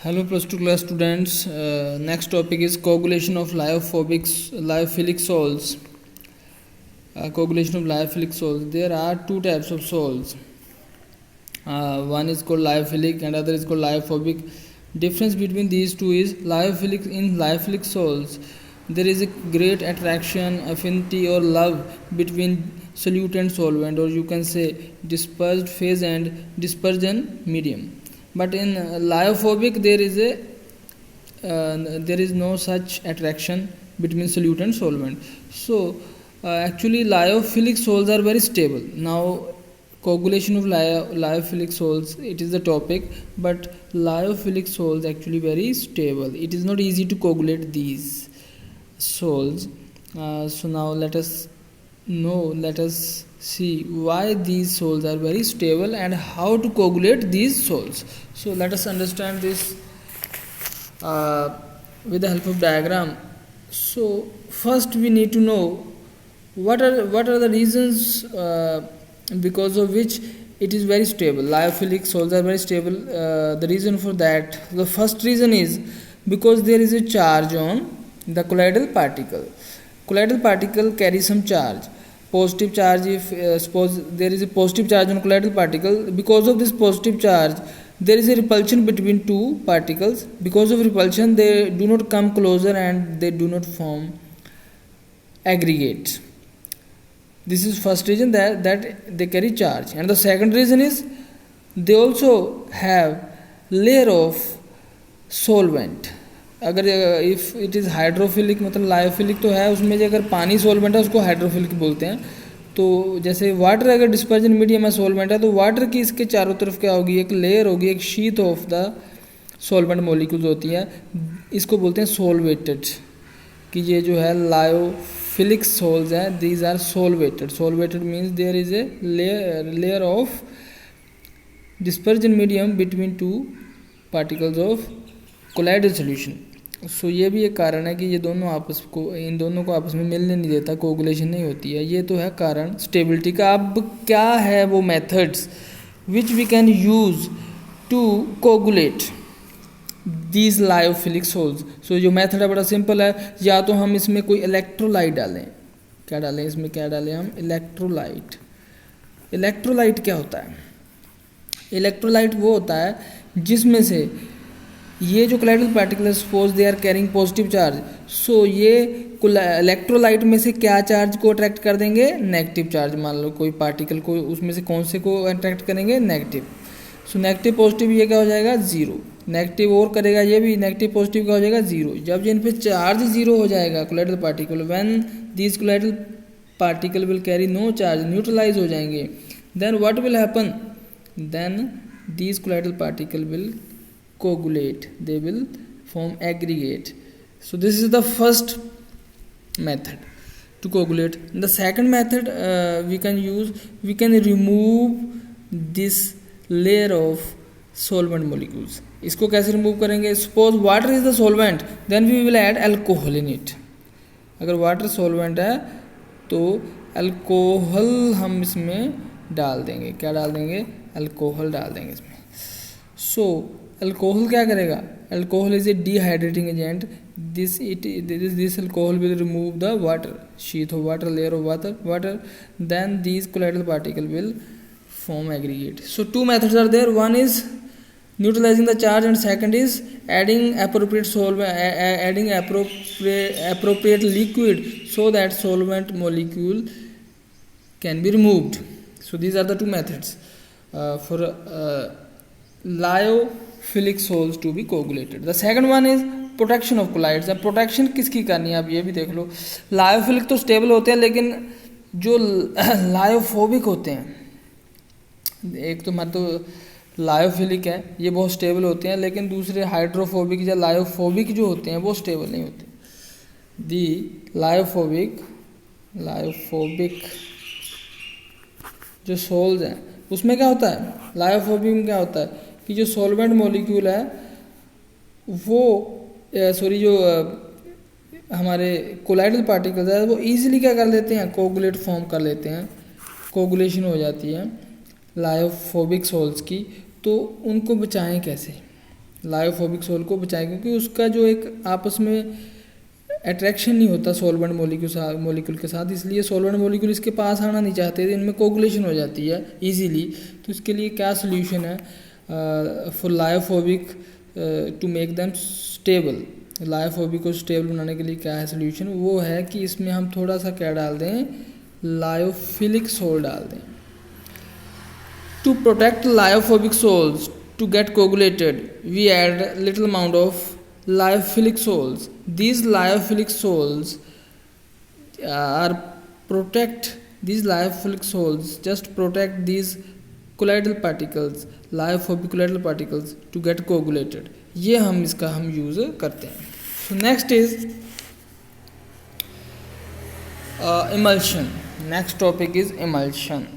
Hello plus 2 class students. Next topic is coagulation of lyophilic salts. Coagulation of lyophilic salts. There are two types of salts. One is called lyophilic and other is called lyophobic. Difference between these two is lyophilic salts there is a great attraction, affinity or love between solute and solvent, or you can say dispersed phase and dispersion medium. But in lyophobic there is no such attraction between solute and solvent. So actually lyophilic salts are very stable. Now coagulation of lyophilic salts, it is the topic, but lyophilic salts actually very stable. It is not easy to coagulate these salts. So now let us see why these salts are very stable and how to coagulate these salts. So let us understand this with the help of diagram. So first we need to know what are the reasons because of which it is very stable. Lyophilic salts are very stable. The reason for that, the first reason is because there is a charge on the colloidal particle. Colloidal particle carries some charge, positive charge. If suppose there is a positive charge on colloidal particle, because of this positive charge there is a repulsion between two particles. Because of repulsion they do not come closer and they do not form aggregate. This is first reason that they carry charge. And the second reason is they also have layer of solvent. अगर if it is hydrophilic मतलब lyophilic तो है, उसमें जो अगर पानी solvent है उसको हाइड्रोफिलिक बोलते हैं. तो जैसे वाटर अगर डिस्पर्जन मीडियम में सोलवेंट है तो वाटर की इसके चारों तरफ क्या होगी, एक लेयर होगी, एक sheet of the solvent molecules होती है. इसको बोलते हैं सोलवेटेड, कि ये जो है लायोफिलिक सोल्स हैं, these are solvated. Solvated means there is a layer of dispersion medium between two particles of colloidal solution. So ये भी एक कारण है कि इन दोनों को आपस में मिलने नहीं देता, कोगुलेशन नहीं होती है. ये तो है कारण स्टेबिलिटी का. अब क्या है वो methods which we can use to coagulate these lyophilic sols. So जो मेथड है बड़ा सिंपल है. या तो हम इसमें कोई इलेक्ट्रोलाइट डालें. क्या डालें इसमें, क्या डालें हम, इलेक्ट्रोलाइट. इलेक्ट्रोलाइट क्या होता है? इलेक्ट्रोलाइट वो होता है जिसमें से ये जो colloidal particle suppose they are carrying positive charge. So ये इलेक्ट्रोलाइट में से क्या चार्ज को अट्रैक्ट कर देंगे, नेगेटिव चार्ज. मान लो कोई पार्टिकल को, उसमें से कौन से को अट्रैक्ट करेंगे, नेगेटिव. सो नेगेटिव पॉजिटिव ये क्या हो जाएगा, जीरो. नेगेटिव और करेगा ये भी, नेगेटिव पॉजिटिव क्या हो जाएगा, जीरो. जब जिन पे चार्ज जीरो हो जाएगा colloidal particle, when these colloidal particle will carry no charge, neutralize हो जाएंगे, then what will happen, then these colloidal particle will coagulate, they will form aggregate. So this is the first method to coagulate. The second method we can remove this layer of solvent molecules. इसको कैसे remove करेंगे? Suppose water is the solvent, then we will add alcohol in it. अगर water solvent है तो alcohol हम इसमें डाल देंगे. क्या डाल देंगे, अल्कोहल डाल देंगे इसमें. सो अल्कोहल क्या करेगा, alcohol is a dehydrating agent. This alcohol will remove the water, sheet of water, layer of water, then these colloidal particle will form aggregate. So two methods are there. One is neutralizing the charge and second is adding appropriate solvent, adding appropriate liquid so that solvent molecule can be removed. So these are the two methods for lyophilic salts to be coagulated. The second one is protection of colloids. अब protection किसकी करनी है, आप ये भी देख लो. Lyophilic तो stable होते हैं, लेकिन जो लायोफोबिक होते हैं, एक तो मतलब तो लायोफिलिक है, ये बहुत स्टेबल होते हैं, लेकिन दूसरे हाइड्रोफोबिक या लायोफोबिक जो होते हैं वो स्टेबल नहीं होते. दी लायोफोबिक जो सोल्स हैं उसमें क्या होता है, लायोफोबिक में क्या होता है कि जो सॉल्वेंट मॉलिक्यूल है वो जो हमारे कोलाइडल पार्टिकल्स है वो इजीली क्या कर लेते हैं, कोगुलेट फॉर्म कर लेते हैं, कोगुलेशन हो जाती है लायोफोबिक सोल्स की. तो उनको बचाएं कैसे, लायोफोबिक सोल को बचाएं, क्योंकि उसका जो एक आपस में अट्रैक्शन नहीं होता सॉल्वेंट मोलिक्यूल के साथ, इसलिए सॉल्वेंट मोलिक्यूल इसके पास आना नहीं चाहते, इनमें कोगुलेशन हो जाती है इजीली। तो इसके लिए क्या सोल्यूशन है for lyophobic to make them stable? Lyophobic को स्टेबल बनाने के लिए क्या है सोल्यूशन? वो है कि इसमें हम थोड़ा सा क्या डाल दें, लायोफिलिक सोल डाल दें। To protect lyophobic sols to get coagulated, we add little amount of lyophilic sols. These lyophilic sols these lyophilic sols just protect these colloidal particles, lyophobic colloidal particles to get coagulated. ये हम इसका use करते हैं। So next is emulsion. Next topic is emulsion.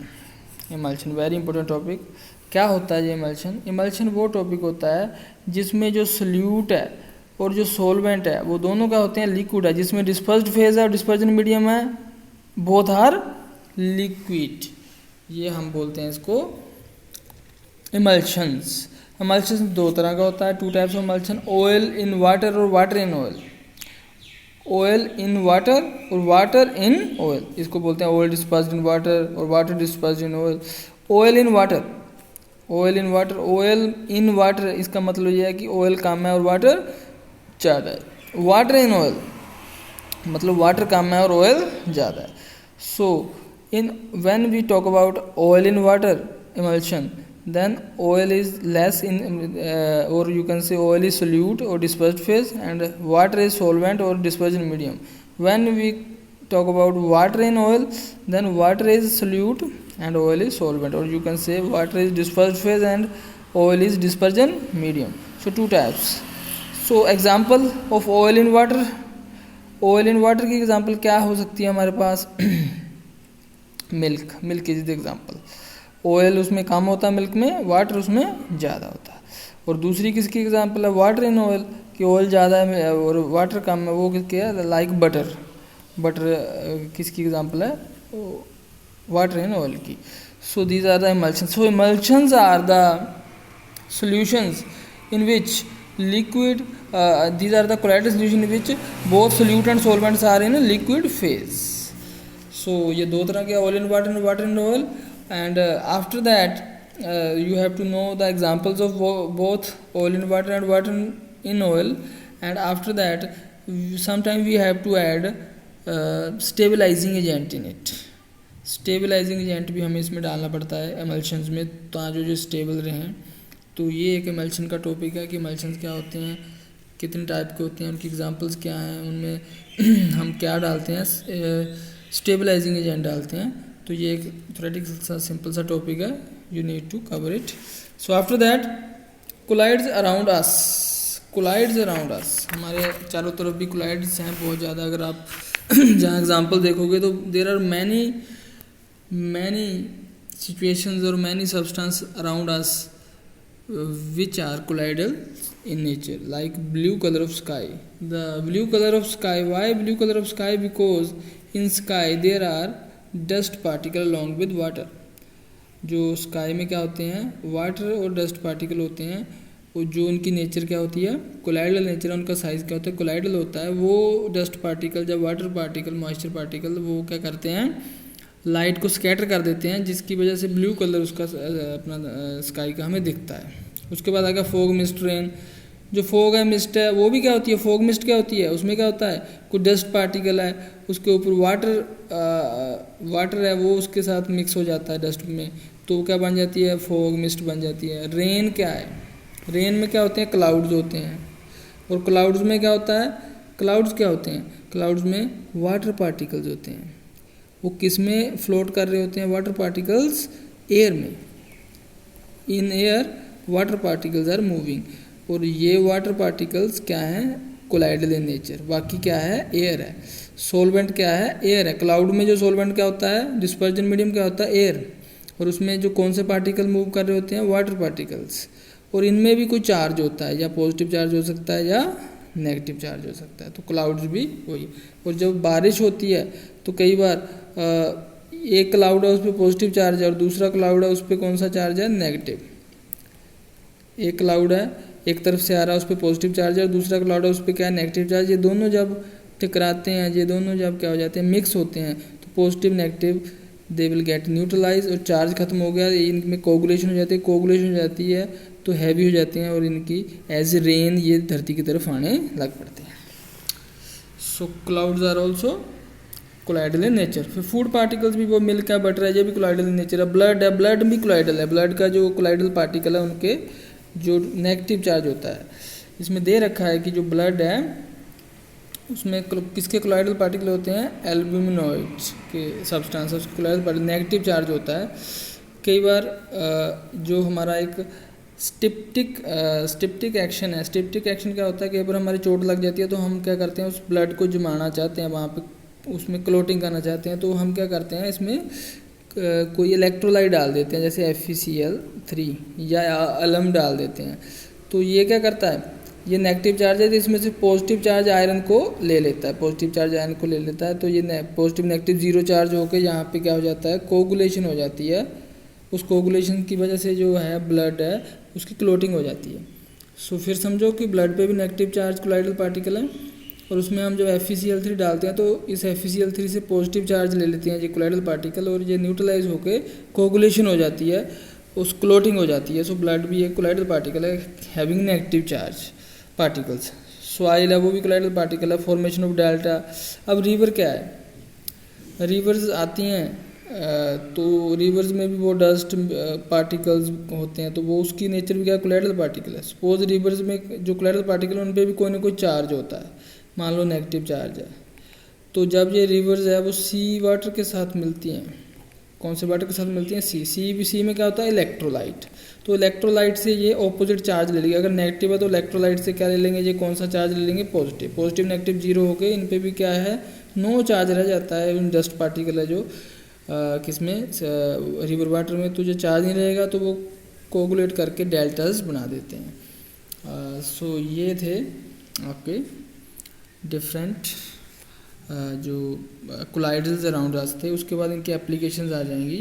Emulsion very important topic. क्या होता है ये emulsion? Emulsion वो टॉपिक होता है जिसमें जो सोल्यूट है और जो सॉल्वेंट है वो दोनों क्या होते हैं, लिक्विड है, जिसमें डिस्पर्स्ड फेज है और डिस्पर्जन मीडियम है, बोथ आर लिक्विड। ये हम बोलते हैं इसको इमल्शंस। इमल्शन दो तरह का होता है, two types of emulsion, oil in water और water in oil. Oil in water और वाटर इन ऑयल, इसको बोलते हैं ऑयल डिस्पर्स्ड इन वाटर और water dispersed in oil. Oil in water, oil in water, oil in water इसका मतलब ये है कि ऑयल कम है और वाटर ज़्यादा है। वाटर इन ऑयल मतलब वाटर कम है और ऑयल ज़्यादा है। So in when we talk about oil in water emulsion, then oil is less in or you can say oil is solute or dispersed phase and water is solvent or dispersion medium. When we talk about water in oil, then water is solute and oil is solvent, or you can say water is dispersed phase and oil is dispersion medium. So two types. So example of oil in water, oil in water की example क्या हो सकती है हमारे पास milk, milk is the example. Oil उसमें कम होता है मिल्क में, वाटर उसमें ज़्यादा होता है। और दूसरी किसकी एग्जांपल है, वाटर इन ऑयल, कि ऑयल ज़्यादा है और वाटर कम है, वो किसकी है, लाइक बटर। बटर किसकी एग्जांपल है, वाटर इन ऑयल की। So these are the emulsions. So emulsions are the solutions in which liquid these are the colloidal solution in which both solute and solvents are in a liquid phase. So ये दो तरह के oil in water and water in oil. And after that you have to know the examples of both oil in water and water in oil. And after that sometimes we have to add stabilizing agent in it. Stabilizing agent भी हमें इसमें डालना पड़ता है emulsions में, ताकि जो stable रहें। तो ये एक इमल्शन का टॉपिक है कि इमल्शंस क्या होते हैं, कितने टाइप के होते हैं, उनकी एग्जांपल्स क्या हैं, उनमें हम क्या डालते हैं, स्टेबलाइजिंग एजेंट डालते हैं। तो ये एक थ्योरेटिकल सा सिंपल सा टॉपिक है, you need to cover it. So after that colloids around us, colloids around us, हमारे चारों तरफ भी कोलाइड्स हैं बहुत ज़्यादा। अगर आप जहाँ एग्जाम्पल देखोगे तो देर आर मैनी सिचुएशंस और many substance around us which are colloidal in nature, like blue color of sky. The blue color of sky, why blue color of sky? Because in sky there are dust particle along with water. जो sky में क्या होते हैं, water और dust particle होते हैं, और जो उनकी नेचर क्या होती है, कोलाइडल नेचर है, उनका साइज क्या होता है, कोलाइडल होता है। वो डस्ट पार्टिकल जब वाटर पार्टिकल, मॉइस्चर पार्टिकल, वो क्या करते हैं, लाइट को स्कैटर कर देते हैं, जिसकी वजह से ब्लू कलर उसका अपना स्काई का हमें दिखता है। उसके बाद आएगा फॉग, मिस्ट, रेन। जो फॉग है, मिस्ट है, वो भी क्या होती है, फॉग मिस्ट क्या होती है, उसमें क्या होता है, कुछ डस्ट पार्टिकल है, उसके ऊपर वाटर है, वो उसके साथ मिक्स हो जाता है डस्ट में, तो क्या बन जाती है, फॉग मिस्ट बन जाती है। रेन क्या है, रेन में क्या होते हैं, क्लाउड्स होते हैं। और क्लाउड्स में क्या होता है, क्लाउड्स क्या होते हैं, क्लाउड्स में वाटर पार्टिकल्स होते हैं। वो किस में फ्लोट कर रहे होते हैं, वाटर पार्टिकल्स एयर में। In air water particles are moving, और ये वाटर पार्टिकल्स क्या हैं, कोलाइडल इन नेचर। बाकी क्या है, एयर है। सोलवेंट क्या है, एयर है। क्लाउड में जो सोलवेंट क्या होता है, डिस्पर्जन मीडियम क्या होता है, एयर। और उसमें जो कौन से पार्टिकल मूव कर रहे होते हैं, वाटर पार्टिकल्स। और इनमें भी कोई चार्ज होता है, या पॉजिटिव चार्ज हो सकता है या नेगेटिव चार्ज हो सकता है। तो क्लाउड्स भी वही। और जब बारिश होती है तो कई बार एक क्लाउड है उस पर पॉजिटिव चार्ज है, और दूसरा क्लाउड है उस पर कौन सा चार्ज है, नेगेटिव। एक क्लाउड है एक तरफ से आ रहा है उस पर पॉजिटिव चार्ज है और दूसरा क्लाउड है उस पर क्या है नेगेटिव चार्ज। ये दोनों जब टकराते हैं, ये दोनों जब क्या हो जाते हैं मिक्स होते हैं, तो positive negative they will get neutralize और चार्ज खत्म हो गया, इनमें कोगुलेशन हो जाती है, कोगुलेशन हो जाती है तो हैवी हो जाते हैं और इनकी एज ए रेन ये धरती की तरफ आने लग पड़ते हैं। So clouds are also colloidal in nature. फिर फूड पार्टिकल्स भी, वो मिल्क है, बटर है, ये भी कोलाइडल इन नेचर है। ब्लड है, ब्लड भी कोलाइडल है। ब्लड का जो कोलाइडल पार्टिकल है उनके जो नेगेटिव चार्ज होता है, इसमें दे रखा है कि जो ब्लड है उसमें किसके कोलाइडल पार्टिकल होते हैं, एल्ब्यूमिनॉइड्स के substances colloidal particle negative charge होता है। कई बार जो हमारा एक स्टिप्टिक एक्शन है, स्टिप्टिक एक्शन क्या होता है, कई बार हमारी चोट लग जाती है तो हम क्या करते हैं उस ब्लड को जमाना चाहते हैं, वहाँ पे उसमें क्लोटिंग करना चाहते हैं, तो हम क्या करते हैं इसमें कोई इलेक्ट्रोलाइट डाल देते हैं जैसे FeCl3 या अलम डाल देते हैं। तो ये क्या करता है, ये नेगेटिव चार्ज है तो इसमें से पॉजिटिव चार्ज आयरन को ले लेता है, पॉजिटिव चार्ज आयरन को ले लेता है, तो ये पॉजिटिव नेगेटिव जीरो चार्ज होकर यहाँ पे क्या हो जाता है, कोगुलेशन हो जाती है। उस कोगुलेशन की वजह से जो है ब्लड है उसकी क्लोटिंग हो जाती है। सो फिर समझो कि ब्लड पे भी नेगेटिव चार्ज कोलाइडल पार्टिकल है और उसमें हम जब FeCl3 डालते हैं तो इस FeCl3 से पॉजिटिव चार्ज ले लेते हैं ये कोलाइडल पार्टिकल और ये न्यूट्रलाइज होकर कोगुलेशन हो जाती है, उस क्लोटिंग हो जाती है। सो ब्लड भी एक कोलाइडल पार्टिकल है having negative charge particles. Soil है वो भी कोलाइडल पार्टिकल है, फॉर्मेशन ऑफ डेल्टा। अब रिवर क्या है, रिवर्स आती हैं तो रिवर्स में भी वो डस्ट पार्टिकल्स होते हैं, तो वो उसकी नेचर भी क्या कोलाइडल पार्टिकल है। सपोज रिवर्स में जो कोलाइडल पार्टिकल है उन पर भी कोई ना कोई चार्ज होता है, मान लो नेगेटिव चार्ज है, तो जब ये रिवर्स है वो सी वाटर के साथ मिलती हैं, कौन से वाटर के साथ मिलती हैं, सी में क्या होता है इलेक्ट्रोलाइट, तो इलेक्ट्रोलाइट से ये ऑपोजिट चार्ज ले लेंगे। अगर नेगेटिव है तो इलेक्ट्रोलाइट से क्या ले लेंगे, ये कौन सा चार्ज ले लेंगे, पॉजिटिव। पॉजिटिव नेगेटिव जीरो हो गए, इन पे भी क्या है नो चार्ज रह जाता है, इन डस्ट पार्टिकल है जो किसमें रिवर वाटर में, तो जो चार्ज नहीं रहेगा तो वो कोगुलेट करके डेल्टास बना देते हैं। सो ये थे आपके डिफरेंट जो कोलाइडल्स अराउंड अस थे। उसके बाद इनकी एप्लीकेशंस आ जाएंगी।